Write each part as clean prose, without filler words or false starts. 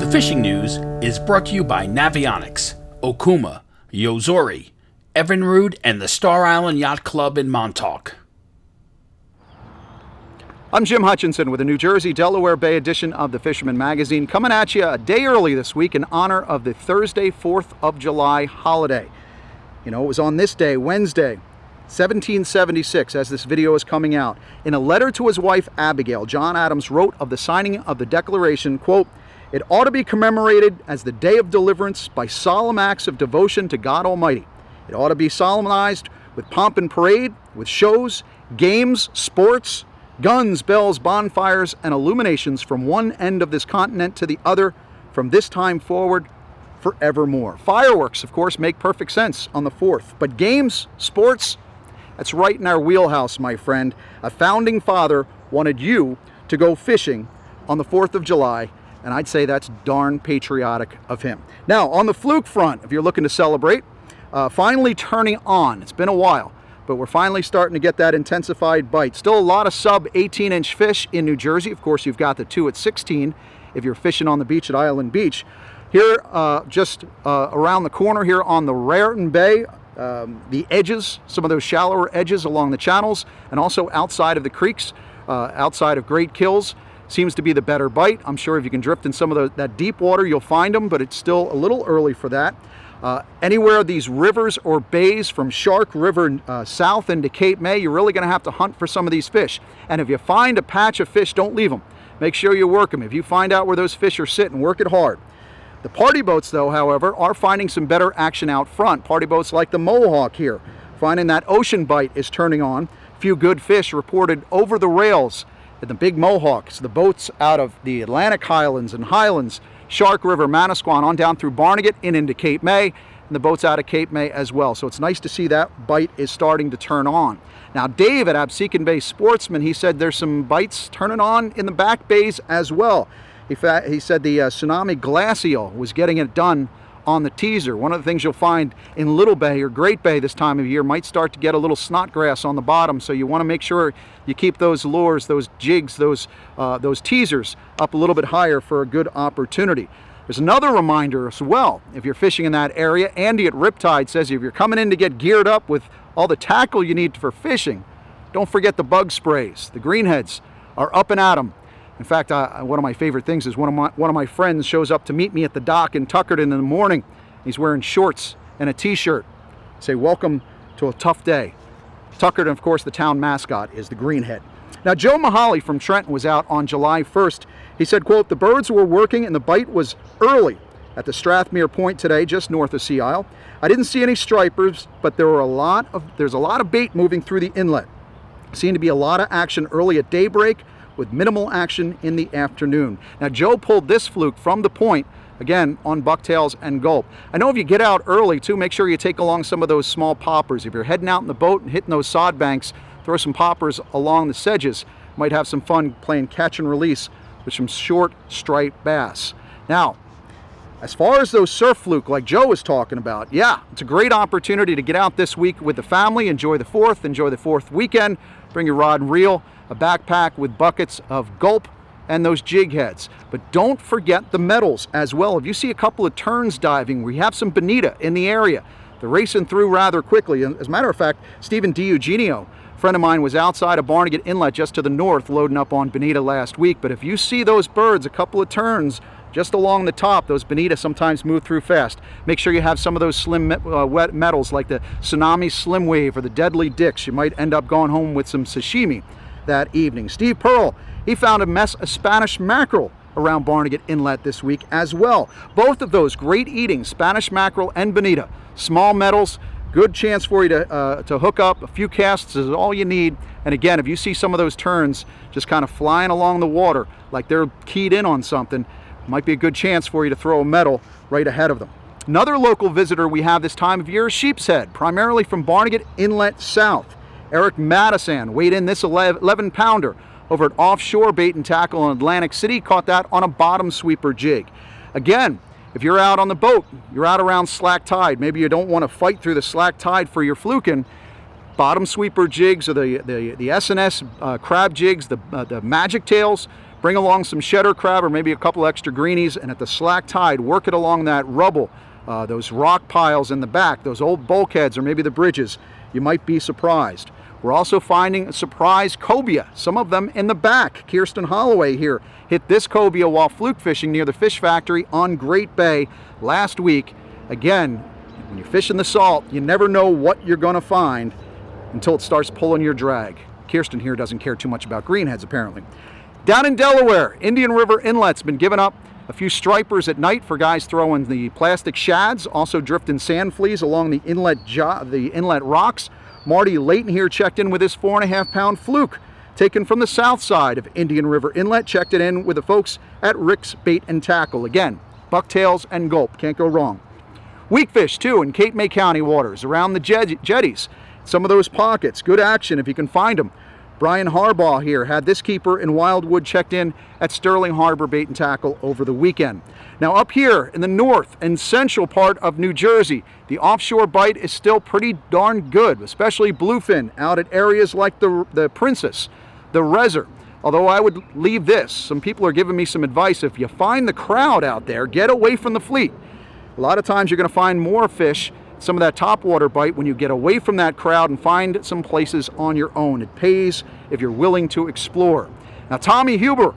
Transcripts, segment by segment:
The fishing news is brought to you by Navionics, Okuma, Yozori, Evinrude, and the Star Island Yacht Club in Montauk. I'm Jim Hutchinson with the New Jersey, Delaware Bay edition of the Fisherman magazine, coming at you a day early this week in honor of the Thursday, 4th of July holiday. You know, it was on this day, Wednesday, 1776, as this video is coming out. In a letter to his wife, Abigail, John Adams wrote of the signing of the Declaration, quote, "It ought to be commemorated as the day of deliverance by solemn acts of devotion to God Almighty. It ought to be solemnized with pomp and parade, with shows, games, sports, guns, bells, bonfires, and illuminations from one end of this continent to the other, from this time forward, forevermore." Fireworks, of course, make perfect sense on the 4th, but games, sports, that's right in our wheelhouse, my friend. A founding father wanted you to go fishing on the 4th of July, and I'd say that's darn patriotic of him. Now, on the fluke front, if you're looking to celebrate, finally turning on. It's been a while, but we're finally starting to get that intensified bite. Still a lot of sub 18-inch fish in New Jersey. Of course, you've got the 2 at 16 if you're fishing on the beach at Island Beach. Here, just around the corner here on the Raritan Bay, the edges, some of those shallower edges along the channels, and also outside of the creeks, outside of Great Kills, seems to be the better bite. I'm sure if you can drift in some of that deep water, you'll find them, but it's still a little early for that. Anywhere these rivers or bays from Shark River south into Cape May, you're really going to have to hunt for some of these fish. And if you find a patch of fish, don't leave them. Make sure you work them. If you find out where those fish are sitting, work it hard. The party boats, though, however, are finding some better action out front. Party boats like the Mohawk here, finding that ocean bite is turning on. A few good fish reported over the rails at the big Mohawks, the boats out of the Atlantic Highlands and Highlands, Shark River, Manasquan, on down through Barnegat and into Cape May, and the boats out of Cape May as well. So it's nice to see that bite is starting to turn on. Now, Dave at Absecon Bay Sportsman, he said there's some bites turning on in the back bays as well. He said the tsunami glacial was getting it done on the teaser. One of the things you'll find in Little Bay or Great Bay this time of year might start to get a little snotgrass on the bottom, so you want to make sure you keep those lures, those jigs, those teasers up a little bit higher for a good opportunity. There's another reminder as well. If you're fishing in that area, Andy at Riptide says if you're coming in to get geared up with all the tackle you need for fishing, don't forget the bug sprays. The greenheads are up and at 'em. In fact, one of my favorite things is one of my friends shows up to meet me at the dock in Tuckerton in the morning. He's wearing shorts and a t-shirt. Say, welcome to a tough day. Tuckerton, of course, the town mascot is the greenhead. Now, Joe Mahaly from Trenton was out on July 1st. He said, quote, "The birds were working and the bite was early at the Strathmere Point today, just north of Sea Isle. I didn't see any stripers, but there's a lot of bait moving through the inlet. Seemed to be a lot of action early at daybreak, with minimal action in the afternoon." Now, Joe pulled this fluke from the point, again, on bucktails and gulp. I know if you get out early, too, make sure you take along some of those small poppers. If you're heading out in the boat and hitting those sod banks, throw some poppers along the sedges. Might have some fun playing catch and release with some short striped bass. Now, as far as those surf fluke like Joe was talking about, yeah, it's a great opportunity to get out this week with the family, enjoy the 4th weekend, bring your rod and reel, a backpack with buckets of gulp and those jig heads. But don't forget the metals as well. If you see a couple of turns diving, we have some bonito in the area. They're racing through rather quickly. As a matter of fact, Stephen DiEugenio, a friend of mine, was outside of Barnegat Inlet just to the north loading up on bonito last week. But if you see those birds, a couple of turns just along the top, those bonito sometimes move through fast. Make sure you have some of those slim wet metals like the Tsunami Slim Wave or the Deadly Dicks. You might end up going home with some sashimi that evening. Steve Pearl, he found a mess of Spanish mackerel around Barnegat Inlet this week as well. Both of those great eating, Spanish mackerel and bonito. Small metals, good chance for you to hook up. A few casts is all you need. And again, if you see some of those terns just kind of flying along the water like they're keyed in on something, might be a good chance for you to throw a metal right ahead of them. Another local visitor we have this time of year is sheepshead, primarily from Barnegat Inlet South. Eric Madison weighed in this 11-pounder over at Offshore Bait and Tackle in Atlantic City, caught that on a bottom sweeper jig. Again, if you're out on the boat, you're out around slack tide, maybe you don't want to fight through the slack tide for your fluking, bottom sweeper jigs or the S&S crab jigs, the magic tails, Bring along some cheddar crab or maybe a couple extra greenies, and at the slack tide, work it along that rubble, those rock piles in the back, those old bulkheads or maybe the bridges. You might be surprised. We're also finding surprise cobia, some of them in the back. Kirsten Holloway here hit this cobia while fluke fishing near the fish factory on Great Bay last week. Again, when you're fishing the salt, you never know what you're going to find until it starts pulling your drag. Kirsten here doesn't care too much about greenheads, apparently. Down in Delaware, Indian River Inlet's been giving up a few stripers at night for guys throwing the plastic shads, also drifting sand fleas along the inlet rocks. Marty Layton here checked in with his 4.5-pound fluke, taken from the south side of Indian River Inlet. Checked it in with the folks at Rick's Bait and Tackle. Again, bucktails and gulp, can't go wrong. Weakfish too in Cape May County waters, around the jetties. Some of those pockets, good action if you can find them. Brian Harbaugh here had this keeper in Wildwood checked in at Sterling Harbor Bait and Tackle over the weekend. Now up here in the north and central part of New Jersey, the offshore bite is still pretty darn good, especially bluefin out at areas like the Princess, the Reser. Although I would leave this, some people are giving me some advice. If you find the crowd out there, get away from the fleet. A lot of times you're going to find more fish, some of that topwater bite, when you get away from that crowd and find some places on your own. It pays if you're willing to explore. Now Tommy Huber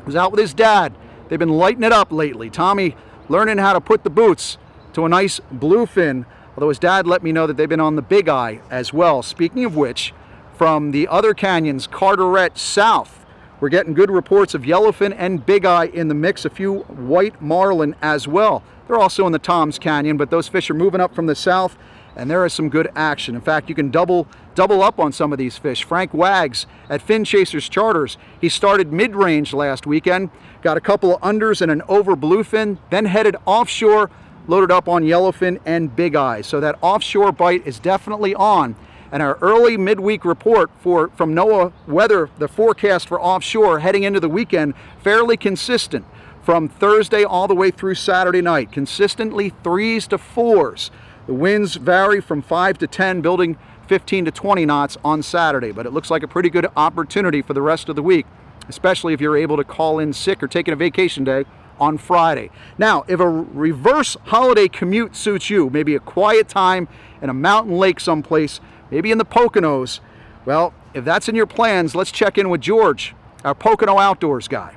was out with his dad. They've been lighting it up lately. Tommy learning how to put the boots to a nice bluefin, although his dad let me know that they've been on the bigeye as well. Speaking of which, from the other canyons, Carteret South, we're getting good reports of yellowfin and bigeye in the mix, a few white marlin as well. They're also in the Toms Canyon, but those fish are moving up from the south, and there is some good action. In fact, you can double up on some of these fish. Frank Wags at Fin Chasers Charters, he started mid-range last weekend, got a couple of unders and an over bluefin, then headed offshore, loaded up on yellowfin and bigeye. So that offshore bite is definitely on. And our early midweek report from NOAA Weather, the forecast for offshore heading into the weekend, fairly consistent from Thursday all the way through Saturday night. Consistently 3s to 4s. The winds vary from 5 to 10, building 15 to 20 knots on Saturday, but it looks like a pretty good opportunity for the rest of the week, especially if you're able to call in sick or taking a vacation day on Friday. Now, if a reverse holiday commute suits you, maybe a quiet time in a mountain lake someplace, maybe in the Poconos, well, if that's in your plans, let's check in with George, our Pocono Outdoors guy.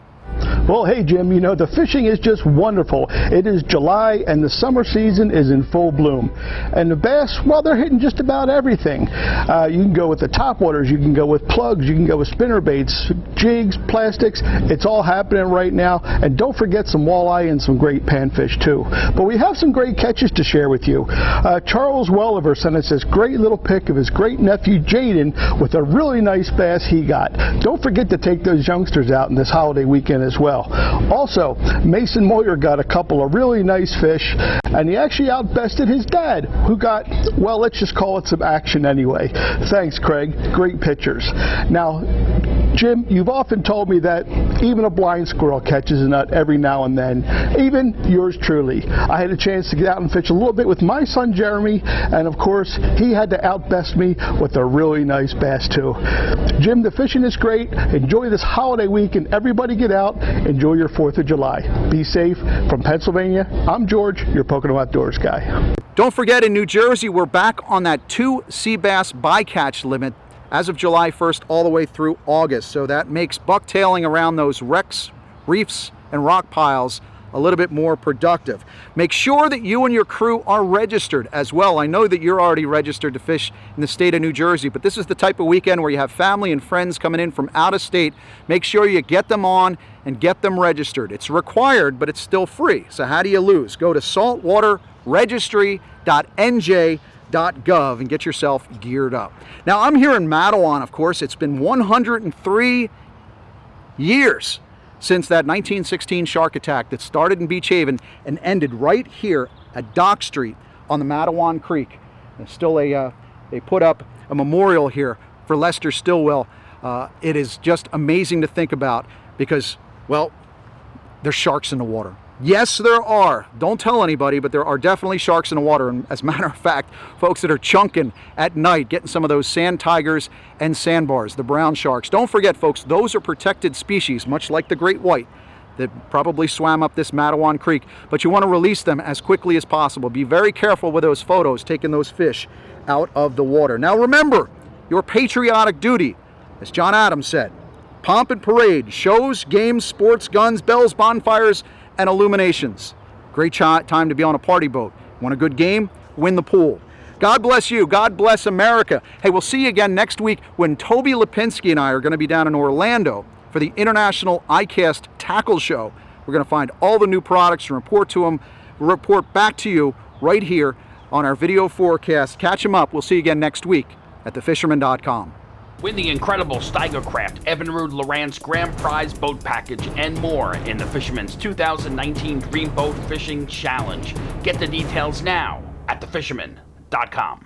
Well, hey Jim, you know, the fishing is just wonderful. It is July and the summer season is in full bloom. And the bass, well, they're hitting just about everything. You can go with the topwaters, you can go with plugs, you can go with spinner baits, jigs, plastics. It's all happening right now. And don't forget some walleye and some great panfish too. But we have some great catches to share with you. Charles Welliver sent us this great little pic of his great nephew Jaden with a really nice bass he got. Don't forget to take those youngsters out in this holiday weekend as well. Also, Mason Moyer got a couple of really nice fish, and he actually outbested his dad, who got, well, let's just call it some action anyway. Thanks, Craig. Great pictures. Now, Jim, you've often told me that even a blind squirrel catches a nut every now and then, even yours truly. I had a chance to get out and fish a little bit with my son Jeremy, and of course, he had to outbest me with a really nice bass too. Jim, the fishing is great. Enjoy this holiday week, and everybody get out. Enjoy your 4th of July. Be safe. From Pennsylvania, I'm George, your Pocono Outdoors guy. Don't forget, in New Jersey, we're back on that 2 sea bass bycatch limit as of July 1st all the way through August. So that makes bucktailing around those wrecks, reefs, and rock piles a little bit more productive. Make sure that you and your crew are registered as well. I know that you're already registered to fish in the state of New Jersey, but this is the type of weekend where you have family and friends coming in from out of state. Make sure you get them on and get them registered. It's required, but it's still free. So how do you lose? Go to saltwaterregistry.nj.gov and get yourself geared up. Now, I'm here in Matawan, of course. It's been 103 years since that 1916 shark attack that started in Beach Haven and ended right here at Dock Street on the Matawan Creek. There's still they put up a memorial here for Lester Stillwell. It is just amazing to think about because, well, there's sharks in the water. Yes, there are. Don't tell anybody, but there are definitely sharks in the water. And as a matter of fact, folks that are chunking at night, getting some of those sand tigers and sandbars, the brown sharks. Don't forget, folks, those are protected species, much like the great white that probably swam up this Matawan Creek. But you want to release them as quickly as possible. Be very careful with those photos, taking those fish out of the water. Now remember, your patriotic duty, as John Adams said, pomp and parade, shows, games, sports, guns, bells, bonfires, and illuminations. Great time to be on a party boat. Want a good game? Win the pool. God bless you. God bless America. Hey, we'll see you again next week when Toby Lipinski and I are going to be down in Orlando for the International ICAST Tackle Show. We're going to find all the new products and report back to you right here on our video forecast. Catch them up. We'll see you again next week at thefisherman.com. Win the incredible Steigercraft Evinrude Lowrance Grand Prize Boat Package and more in the Fisherman's 2019 Dream Boat Fishing Challenge. Get the details now at thefisherman.com.